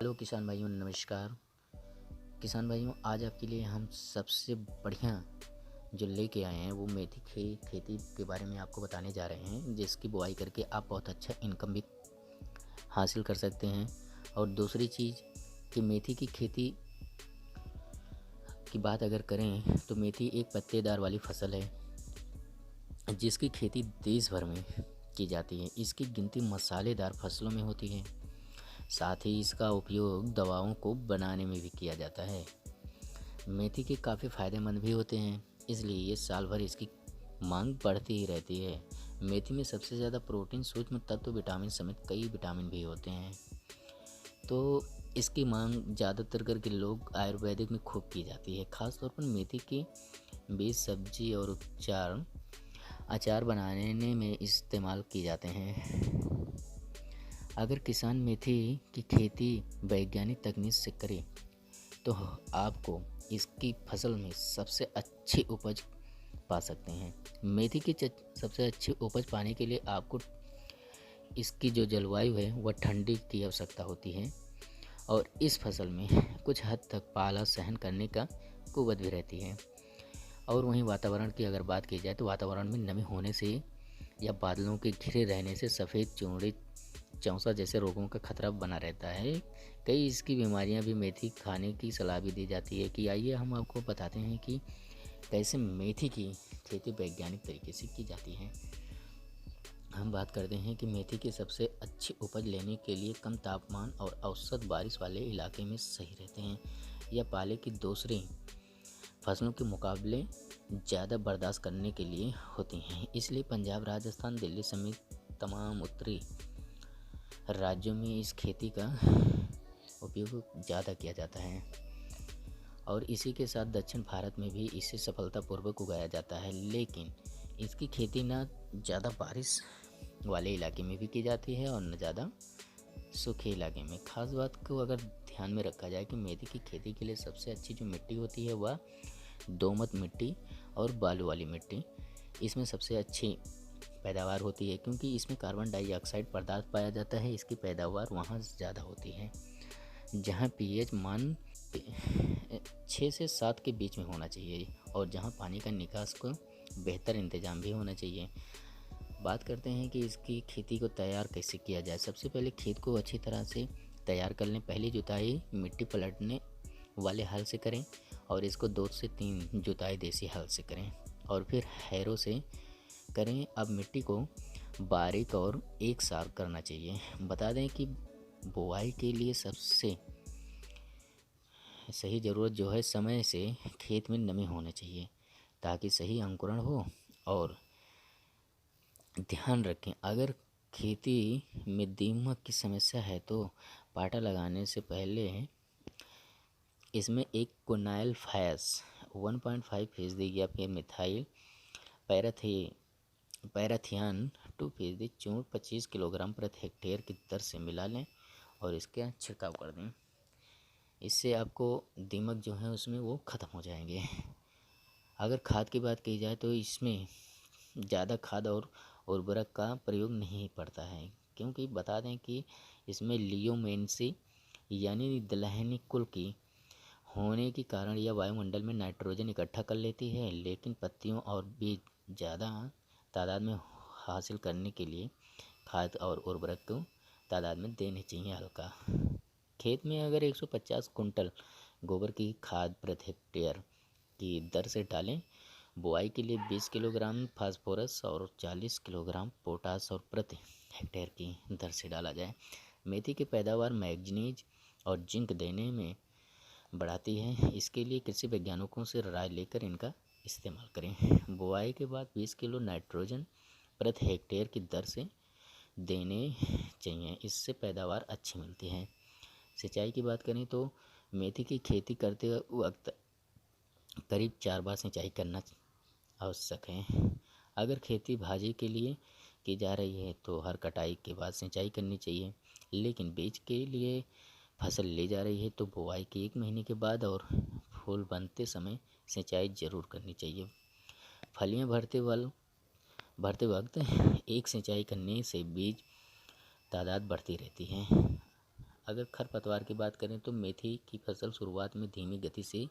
Hello किसान भाइयों, नमस्कार। किसान भाइयों, आज आपके लिए हम सबसे बढ़िया जो लेके आए हैं वो मेथी की खेती के बारे में आपको बताने जा रहे हैं, जिसकी बुआई करके आप बहुत अच्छा इनकम भी हासिल कर सकते हैं। और दूसरी चीज़ कि मेथी की खेती की बात अगर करें तो मेथी एक पत्तेदार वाली फसल है जिसकी खेती देश भर में की जाती है। इसकी गिनती मसालेदार फसलों में होती है। साथ ही इसका उपयोग दवाओं को बनाने में भी किया जाता है। मेथी के काफ़ी फ़ायदेमंद भी होते हैं, इसलिए ये साल भर इसकी मांग बढ़ती ही रहती है। मेथी में सबसे ज़्यादा प्रोटीन, सूक्ष्म तत्व, विटामिन समेत कई विटामिन भी होते हैं। तो इसकी मांग ज़्यादातर करके लोग आयुर्वेदिक में खूब की जाती है। ख़ास तौर पर मेथी के बीज सब्जी और अचार बनाने में इस्तेमाल किए जाते हैं। अगर किसान मेथी की खेती वैज्ञानिक तकनीक से करे तो आपको इसकी फसल में सबसे अच्छी उपज पा सकते हैं। मेथी की सबसे अच्छी उपज पाने के लिए आपको इसकी जो जलवायु है वह ठंडी की आवश्यकता होती है और इस फसल में कुछ हद तक पाला सहन करने का कुव्वत भी रहती है। और वहीं वातावरण की अगर बात की जाए तो वातावरण में नमी होने से या बादलों के घिरे रहने से सफ़ेद चूड़ी, चौसा जैसे रोगों का खतरा बना रहता है। कई इसकी बीमारियां भी मेथी खाने की सलाह भी दी जाती है। कि आइए हम आपको बताते हैं कि कैसे मेथी की खेती वैज्ञानिक तरीके से की जाती है। हम बात करते हैं कि मेथी की सबसे अच्छी उपज लेने के लिए कम तापमान और औसत बारिश वाले इलाके में सही रहते हैं। यह पाले की दूसरी फसलों के मुकाबले ज़्यादा बर्दाश्त करने के लिए होती हैं। इसलिए पंजाब, राजस्थान, दिल्ली समेत तमाम उत्तरी राज्यों में इस खेती का उपयोग ज़्यादा किया जाता है और इसी के साथ दक्षिण भारत में भी इसे सफलतापूर्वक उगाया जाता है। लेकिन इसकी खेती ना ज़्यादा बारिश वाले इलाके में भी की जाती है और न ज़्यादा सूखे इलाके में। खास बात को अगर ध्यान में रखा जाए कि मेथी की खेती के लिए सबसे अच्छी जो मिट्टी होती है वह दोमट मिट्टी और बालू वाली मिट्टी इसमें सबसे अच्छी पैदावार होती है, क्योंकि इसमें कार्बन डाइऑक्साइड पदार्थ पाया जाता है। इसकी पैदावार वहाँ ज़्यादा होती है जहाँ पीएच मान 6 से 7 के बीच में होना चाहिए और जहाँ पानी का निकास को बेहतर इंतजाम भी होना चाहिए। बात करते हैं कि इसकी खेती को तैयार कैसे किया जाए। सबसे पहले खेत को अच्छी तरह से तैयार कर लें। पहली जुताई मिट्टी पलटने वाले हल से करें और इसको 2 से 3 जुताई देसी हल से करें और फिर हैरों से करें। अब मिट्टी को बारीक और एक साथ करना चाहिए। बता दें कि बुआई के लिए सबसे सही ज़रूरत जो है, समय से खेत में नमी होनी चाहिए ताकि सही अंकुरण हो। और ध्यान रखें, अगर खेती में दीमक की समस्या है तो पाटा लगाने से पहले इसमें एक क्विनाइल फैस 1.5% या फिर मिथाइल पैराथियान 2% चूर्ण 25 किलोग्राम प्रति हेक्टेयर की दर से मिला लें और इसका छिड़काव कर दें। इससे आपको दीमक जो है उसमें वो ख़त्म हो जाएंगे। अगर खाद की बात की जाए तो इसमें ज़्यादा खाद और उर्वरक का प्रयोग नहीं पड़ता है, क्योंकि बता दें कि इसमें लियोमेंसी यानी दलहनी कुल की होने के कारण यह वायुमंडल में नाइट्रोजन इकट्ठा कर लेती है, लेकिन पत्तियों और बीज ज़्यादा तादाद में हासिल करने के लिए खाद और उर्वरक को तादाद में देने चाहिए हल्का। खेत में अगर 150 कुंटल गोबर की खाद प्रति हेक्टेयर की दर से डालें। बुआई के लिए 20 किलोग्राम फास्फोरस और 40 किलोग्राम पोटास और प्रति हेक्टेयर की दर से डाला जाए। मेथी की पैदावार मैग्नीज और जिंक देने में बढ़ाती है। इसके लिए कृषि वैज्ञानिकों से राय लेकर इनका इस्तेमाल करें। बुआई के बाद 20 किलो नाइट्रोजन प्रति हेक्टेयर की दर से देने चाहिए, इससे पैदावार अच्छी मिलती है। सिंचाई की बात करें तो मेथी की खेती करते वक्त करीब 4 बार सिंचाई करना आवश्यक है। अगर खेती भाजी के लिए की जा रही है तो हर कटाई के बाद सिंचाई करनी चाहिए, लेकिन बीज के लिए फसल ले जा रही है तो बुआई के 1 महीने के बाद और फूल बनते समय सिंचाई ज़रूर करनी चाहिए। फलियां भरते वक्त एक सिंचाई करने से बीज तादाद बढ़ती रहती है। अगर खरपतवार की बात करें तो मेथी की फसल शुरुआत में धीमी गति से